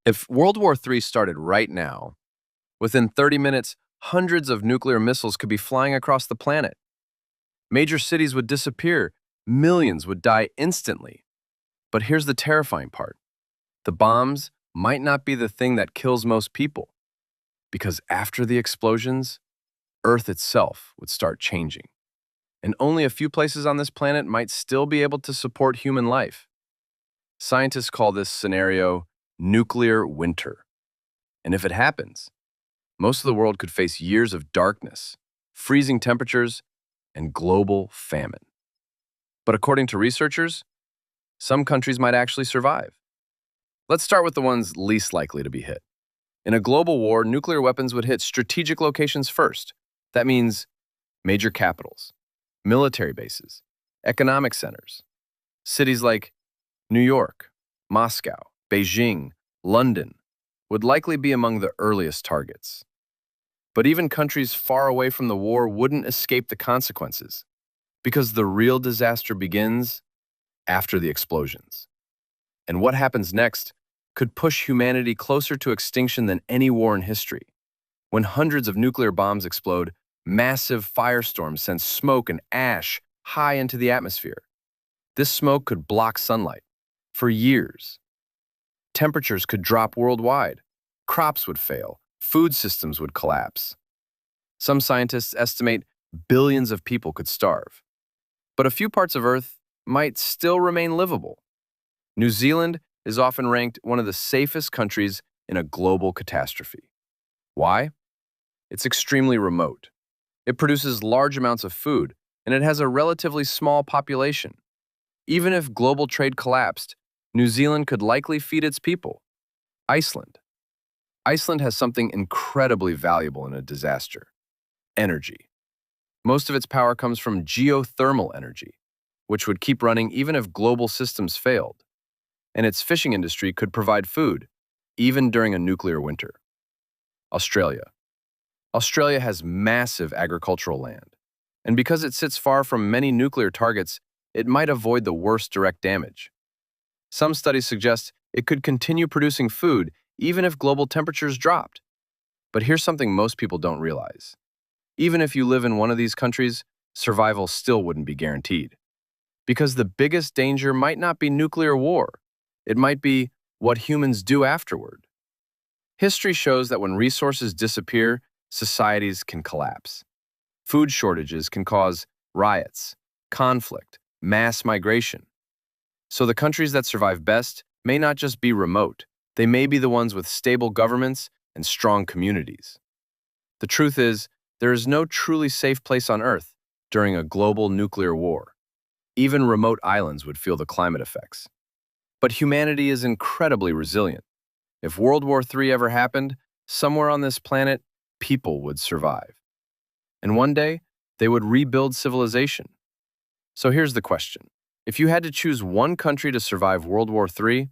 If World War III started right now, within 30 minutes, hundreds of nuclear missiles could be flying across the planet. Major cities would disappear, millions would die instantly. But here's the terrifying part. The bombs might not be the thing that kills most people, because after the explosions, Earth itself would start changing. And only a few places on this planet might still be able to support human life. Scientists call this scenario nuclear winter. And if it happens, most of the world could face years of darkness, freezing temperatures, and global famine. But according to researchers, some countries might actually survive. Let's start with the ones least likely to be hit. In a global war, nuclear weapons would hit strategic locations first. That means major capitals, military bases, economic centers. Cities like New York, Moscow, Beijing, London would likely be among the earliest targets. But even countries far away from the war wouldn't escape the consequences, because the real disaster begins after the explosions. And what happens next could push humanity closer to extinction than any war in history. When hundreds of nuclear bombs explode, massive firestorms send smoke and ash high into the atmosphere. This smoke could block sunlight for years. Temperatures could drop worldwide. Crops would fail. Food systems would collapse. Some scientists estimate billions of people could starve. But a few parts of Earth might still remain livable. New Zealand is often ranked one of the safest countries in a global catastrophe. Why? It's extremely remote. It produces large amounts of food, and it has a relatively small population. Even if global trade collapsed, New Zealand could likely feed its people. Iceland. Iceland has something incredibly valuable in a disaster: energy. Most of its power comes from geothermal energy, which would keep running even if global systems failed. And its fishing industry could provide food, even during a nuclear winter. Australia. Australia has massive agricultural land, and because it sits far from many nuclear targets, it might avoid the worst direct damage. Some studies suggest it could continue producing food even if global temperatures dropped. But here's something most people don't realize. Even if you live in one of these countries, survival still wouldn't be guaranteed. Because the biggest danger might not be nuclear war. It might be what humans do afterward. History shows that when resources disappear, societies can collapse. Food shortages can cause riots, conflict, mass migration. So the countries that survive best may not just be remote, they may be the ones with stable governments and strong communities. The truth is, there is no truly safe place on Earth during a global nuclear war. Even remote islands would feel the climate effects. But humanity is incredibly resilient. If World War III ever happened, somewhere on this planet, people would survive. And one day, they would rebuild civilization. So here's the question. If you had to choose one country to survive World War III,